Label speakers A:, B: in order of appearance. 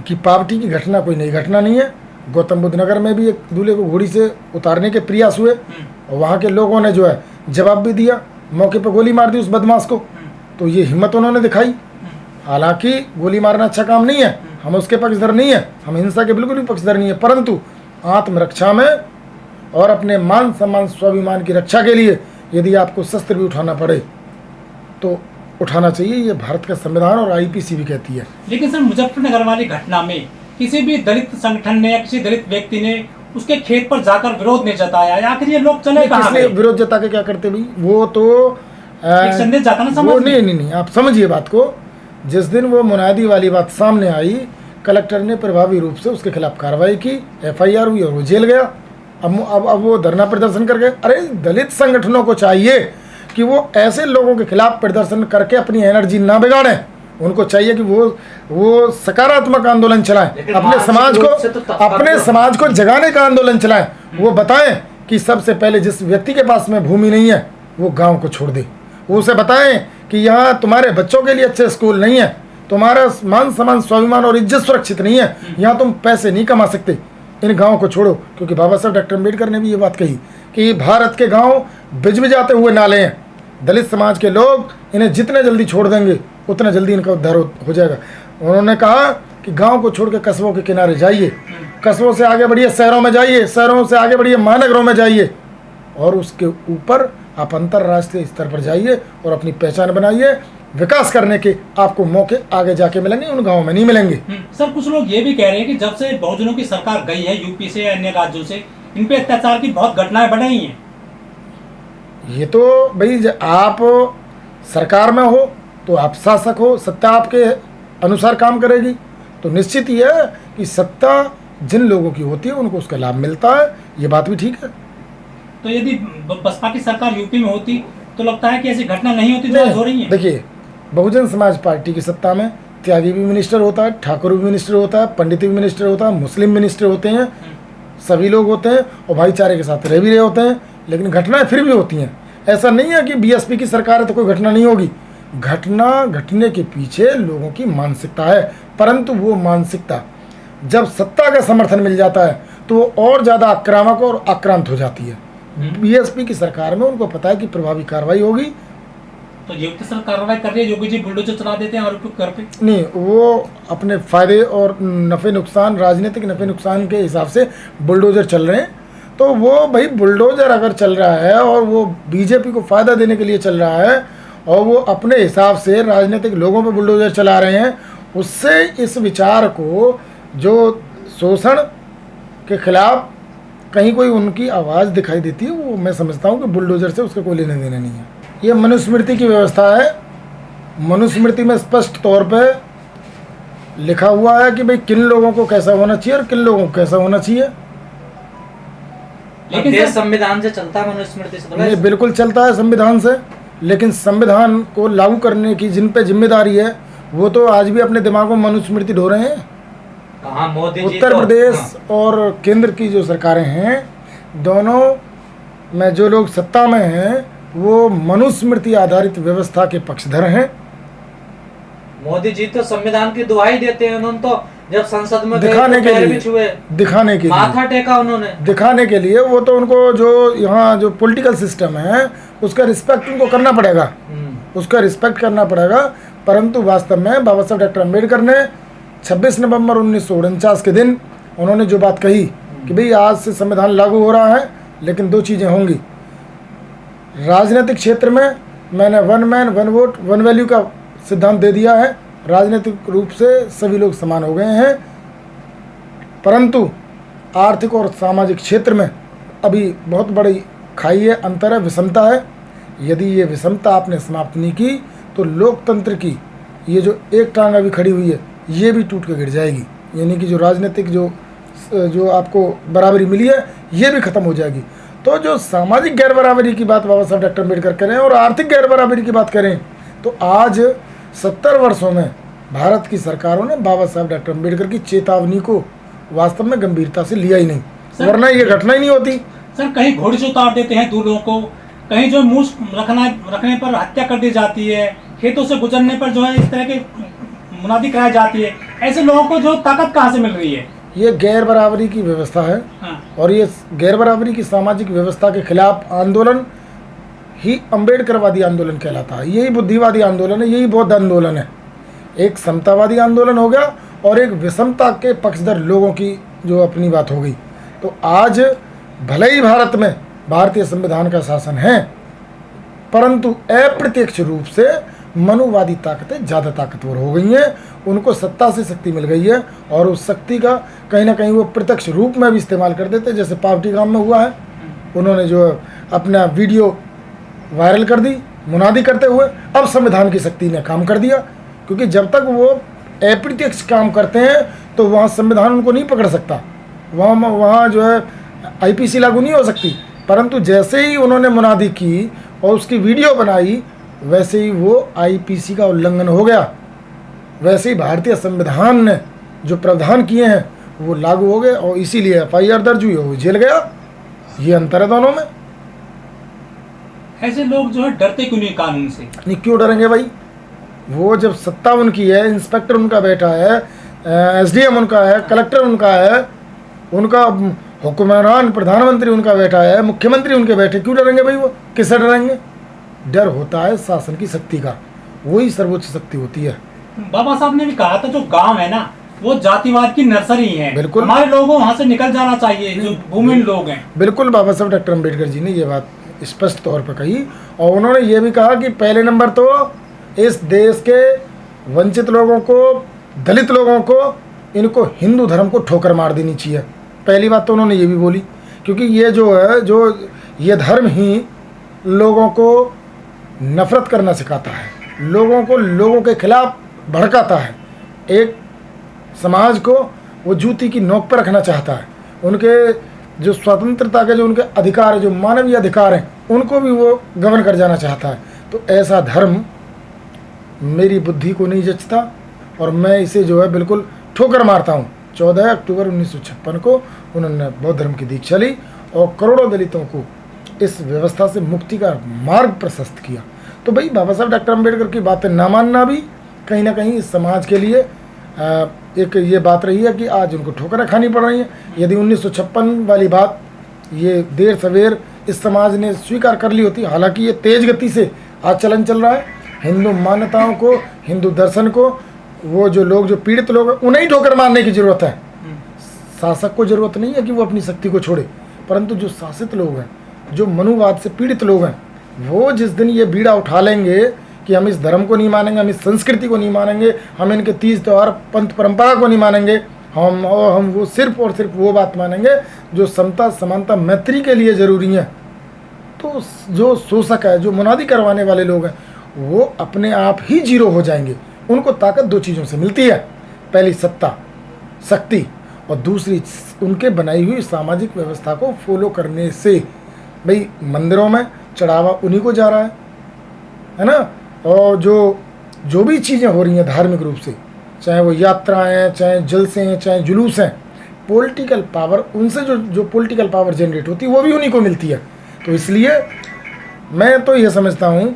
A: कि पावर्टी की घटना कोई नई घटना नहीं है। गौतम बुद्ध नगर में भी एक दूल्हे को घोड़ी से उतारने के प्रयास हुए और वहाँ के लोगों ने जो है जवाब भी दिया, मौके पर गोली मार दी उस बदमाश को। तो ये हिम्मत उन्होंने दिखाई। हालांकि गोली मारना अच्छा काम नहीं है, हम उसके पक्षधर नहीं है, हम हिंसा के बिल्कुल भी पक्षधर नहीं है, परंतु आत्मरक्षा में और अपने मान सम्मान स्वाभिमान की रक्षा के लिए यदि आपको शस्त्र भी उठाना पड़े तो उठाना चाहिए। ये भारत का संविधान और आईपीसी भी कहती है।
B: लेकिन सर, मुजफ्फरनगर वाली घटना में किसी भी दलित संगठन ने या किसी दलित व्यक्ति ने उसके खेत पर जाकर विरोध नहीं जताया, आखिर ये लोग चले कहाँ गए?
A: विरोध जता के क्या करते भाई? वो तो
B: एक संदेश जाता ना समाज में।
A: नहीं, आप समझिए बात को। जिस दिन वो मुनादी वाली बात सामने आई, कलेक्टर ने प्रभावी रूप से उसके खिलाफ कार्रवाई की, एफआईआर हुई और वो जेल गया। अब वो धरना प्रदर्शन कर गए। अरे दलित संगठनों को चाहिए कि वो ऐसे लोगों के खिलाफ प्रदर्शन करके अपनी एनर्जी ना बिगाड़ें। उनको चाहिए कि वो सकारात्मक आंदोलन चलाएं, अपने समाज को जगाने का आंदोलन चलाएं। वो बताएं कि सबसे पहले जिस व्यक्ति के पास में भूमि नहीं है वो गांव को छोड़ दे। वो उसे बताएं कि यहाँ तुम्हारे बच्चों के लिए अच्छे स्कूल नहीं है, तुम्हारा मान सम्मान स्वाभिमान और इज्जत सुरक्षित नहीं है, यहाँ तुम पैसे नहीं कमा सकते, इन गाँव को छोड़ो। क्योंकि बाबा साहब डॉक्टर अम्बेडकर ने भी ये बात कही कि भारत के गाँव बिजबिजाते हुए नाले हैं, दलित समाज के लोग इन्हें जितने जल्दी छोड़ देंगे उतना जल्दी इनका उद्धार हो जाएगा। उन्होंने कहा कि गांव को छोड़ के कस्बों के किनारे जाइए, कस्बों से आगे बढ़िए शहरों में जाइए, शहरों से आगे बढ़िए महानगरों में जाइए, और उसके ऊपर आप अंतर्राष्ट्रीय स्तर पर जाइए और अपनी पहचान बनाइए। विकास करने के आपको मौके आगे जाके मिलेंगे, उन गाँव में नहीं मिलेंगे।
B: सर, कुछ लोग ये भी कह रहे हैं कि जब से बहुजनों की सरकार गई है यूपी से या अन्य राज्यों से, इन पे अत्याचार की बहुत घटनाएं बढ़ रही हैं।
A: ये तो भाई आप सरकार में हो तो आप शासक हो, सत्ता आपके अनुसार काम करेगी, तो निश्चित ही है कि सत्ता जिन लोगों की होती है उनको उसका लाभ मिलता है। ये बात भी ठीक है।
B: तो यदि बसपा की सरकार यूपी में होती तो लगता है कि ऐसी घटना नहीं होती जो हो रही है।
A: देखिए, बहुजन समाज पार्टी की सत्ता में त्यागी भी मिनिस्टर होता है, ठाकुर भी मिनिस्टर होता है, पंडित भी मिनिस्टर होता है, मुस्लिम मिनिस्टर होते हैं, सभी लोग होते हैं और भाईचारे के साथ रह भी रहे होते हैं, लेकिन घटनाएं फिर भी होती हैं। ऐसा नहीं है कि बीएसपी की सरकार है तो कोई घटना नहीं होगी। घटना घटने के पीछे लोगों की मानसिकता है, परंतु वो मानसिकता जब सत्ता का समर्थन मिल जाता है तो वो और ज़्यादा आक्रामक और आक्रांत हो जाती है। बीएसपी की सरकार में उनको पता है कि प्रभावी कार्रवाई होगी।
B: तो योगी सर कार्रवाई कर रही है, योगी जी बुलडोजर चला देते हैं और घर पे
A: नहीं, वो अपने फायदे और नफ़े नुकसान, राजनीतिक नफ़े नुकसान के हिसाब से बुलडोजर चल रहे हैं। तो वो भाई बुलडोजर अगर चल रहा है और वो बीजेपी को फ़ायदा देने के लिए चल रहा है और वो अपने हिसाब से राजनीतिक लोगों पर बुलडोजर चला रहे हैं, उससे इस विचार को जो शोषण के खिलाफ कहीं कोई उनकी आवाज़ दिखाई देती है, वो मैं समझता हूँ कि बुलडोजर से उसका कोई लेना देना नहीं है। ये मनुस्मृति की व्यवस्था है। मनुस्मृति में स्पष्ट तौर पे लिखा हुआ है कि भाई किन लोगों को कैसा होना चाहिए और किन लोगों को कैसा होना चाहिए।
C: लेकिन देश संविधान से चलता है, मनुस्मृति से?
A: ये बिल्कुल चलता है संविधान से, लेकिन संविधान को लागू करने की जिन पे जिम्मेदारी है वो तो आज भी अपने दिमाग में मनुस्मृति ढो रहे हैं।
C: कहाँ मोदी जी?
A: उत्तर प्रदेश और केंद्र की जो सरकारें हैं, दोनों में जो लोग सत्ता में हैं वो मनुस्मृति आधारित व्यवस्था के पक्षधर हैं।
C: मोदी जी तो संविधान की दुहाई देते हैं। उन्होंने तो जब संसद में
A: दिखाने के लिए
C: माथा टेका उन्होंने,
A: दिखाने के लिए। वो तो उनको जो यहाँ जो पॉलिटिकल सिस्टम है उसका रिस्पेक्ट उनको करना पड़ेगा, उसका रिस्पेक्ट करना पड़ेगा। परंतु वास्तव में बाबा साहब डॉक्टर अम्बेडकर ने 26 नवंबर 1949 के दिन उन्होंने जो बात कही कि भाई आज से संविधान लागू हो रहा है, लेकिन दो चीज़ें होंगी। राजनीतिक क्षेत्र में मैंने one man one vote one value का सिद्धांत दे दिया है। राजनीतिक रूप से सभी लोग समान हो गए हैं, परंतु आर्थिक और सामाजिक क्षेत्र में अभी बहुत बड़ी खाई है, अंतर है, विषमता है। यदि ये विषमता आपने समाप्त नहीं की तो लोकतंत्र की ये जो एक टांग अभी खड़ी हुई है ये भी टूट के गिर जाएगी। यानी कि जो राजनीतिक जो आपको बराबरी मिली है ये भी ख़त्म हो जाएगी। तो जो सामाजिक गैर बराबरी की बात बाबा साहब डॉक्टर अम्बेडकर करें और आर्थिक गैर बराबरी की बात करें तो आज 70 वर्षों में भारत की सरकारों ने बाबा साहब डॉक्टर अम्बेडकर की चेतावनी को वास्तव में गंभीरता से लिया ही नहीं, वरना ये घटना ही नहीं होती।
B: सर, कहीं घोड़ी से उतार देते हैं दूल्हों को, कहीं जो मूस रखने पर हत्या कर दी जाती है, खेतों से गुजरने पर जो है इस तरह की मुनादी कराई जाती है। ऐसे लोगों को जो ताकत कहाँ से मिल रही है?
A: ये गैर बराबरी की व्यवस्था है,
B: हाँ।
A: और ये गैर बराबरी की सामाजिक व्यवस्था के खिलाफ आंदोलन ही अम्बेडकरवादी आंदोलन कहलाता है। यही बुद्धिवादी आंदोलन है, यही बौद्ध आंदोलन है। एक समतावादी आंदोलन हो गया और एक विषमता के पक्षधर लोगों की जो अपनी बात हो गई। तो आज भले ही भारत में भारतीय संविधान का शासन है, परंतु अप्रत्यक्ष रूप से मनुवादी ताकतें ज़्यादा ताकतवर हो गई हैं, उनको सत्ता से शक्ति मिल गई है, और उस शक्ति का कहीं ना कहीं वो प्रत्यक्ष रूप में भी इस्तेमाल कर देते। जैसे पावटी गांव में हुआ है, उन्होंने जो अपना वीडियो वायरल कर दी मुनादी करते हुए, अब संविधान की शक्ति ने काम कर दिया, क्योंकि जब तक वो अप्रत्यक्ष काम करते हैं तो वहाँ संविधान उनको नहीं पकड़ सकता, वहाँ जो है आईपीसी लागू नहीं हो सकती। परंतु जैसे ही उन्होंने मुनादी की और उसकी वीडियो बनाई, वैसे ही वो आईपीसी का उल्लंघन हो गया, वैसे ही भारतीय संविधान ने जो प्रावधान किए हैं वो लागू हो गए, और इसीलिए एफआईआर दर्ज हुई, वो जेल गया। ये अंतर है दोनों में।
B: ऐसे लोग जो है डरते क्यों नहीं कानून से?
A: नहीं, क्यों डरेंगे भाई? वो जब सत्ता उनकी है, इंस्पेक्टर उनका बैठा है, एसडीएम उनका है, कलेक्टर उनका है, उनका हुक्मरान प्रधानमंत्री उनका बैठा है, मुख्यमंत्री उनके बैठे, क्यों डरेंगे भाई? वो किससे डरेंगे? डर होता है शासन की शक्ति का, वही सर्वोच्च शक्ति होती है।
B: बाबा साहब ने भी कहा था जो गांव है ना वो जातिवाद की नर्सरी है,
A: बिल्कुल।
B: हमारे लोगों वहां से निकल जाना चाहिए, जो भूमिहीन लोग हैं।
A: बिल्कुल, बाबा साहब डॉक्टर अम्बेडकर जी ने ये बात स्पष्ट तौर पर कही, और उन्होंने ये भी कहा कि पहले नंबर तो इस देश के वंचित लोगों को, दलित लोगों को, इनको हिंदू धर्म को ठोकर मार देनी चाहिए। पहली बात तो उन्होंने ये भी बोली, क्योंकि ये जो है, जो ये धर्म ही लोगों को नफरत करना सिखाता है, लोगों को लोगों के खिलाफ भड़काता है, एक समाज को वो जूती की नोक पर रखना चाहता है, उनके जो स्वतंत्रता के जो उनके अधिकार है, जो मानवीय अधिकार हैं, उनको भी वो गवर्न कर जाना चाहता है। तो ऐसा धर्म मेरी बुद्धि को नहीं जचता, और मैं इसे जो है बिल्कुल ठोकर मारता हूँ। 14 अक्टूबर 1956 को उन्होंने बौद्ध धर्म की दीक्षा ली और करोड़ों दलितों को इस व्यवस्था से मुक्ति का मार्ग प्रशस्त किया। तो भाई बाबा साहब डॉक्टर अम्बेडकर की बातें ना मानना भी कहीं ना कहीं इस समाज के लिए एक ये बात रही है कि आज उनको ठोकरें खानी पड़ रही हैं। यदि 1956 वाली बात ये देर सवेर इस समाज ने स्वीकार कर ली होती, हालांकि ये तेज गति से आज चलन चल रहा है, हिंदू मान्यताओं को, हिंदू दर्शन को, वो जो लोग, जो पीड़ित लोग हैं, उन्हें ही ठोकर मारने की ज़रूरत है। शासक को ज़रूरत नहीं है कि वो अपनी शक्ति को छोड़े, परंतु जो शासित लोग हैं, जो मनुवाद से पीड़ित लोग हैं, वो जिस दिन ये बीड़ा उठा लेंगे कि हम इस धर्म को नहीं मानेंगे, हम इस संस्कृति को नहीं मानेंगे, हम इनके तीज त्यौहार पंथ परंपरा को नहीं मानेंगे, हम वो सिर्फ और सिर्फ वो बात मानेंगे जो समता, समानता, मैत्री के लिए ज़रूरी है, तो जो शोषक है, जो मुनादी करवाने वाले लोग हैं, वो अपने आप ही जीरो हो जाएंगे। उनको ताकत दो चीज़ों से मिलती है, पहली सत्ता, शक्ति, और दूसरी उनके बनाई हुई सामाजिक व्यवस्था को फॉलो करने से। भाई मंदिरों में चढ़ावा उन्हीं को जा रहा है ना, और जो भी चीज़ें हो रही हैं धार्मिक रूप से, चाहे वो यात्राएं हैं, चाहे जलसे हैं, चाहे जुलूस हैं, पॉलिटिकल पावर, उनसे जो पॉलिटिकल पावर जनरेट होती है वो भी उन्हीं को मिलती है। तो इसलिए मैं तो ये समझता हूँ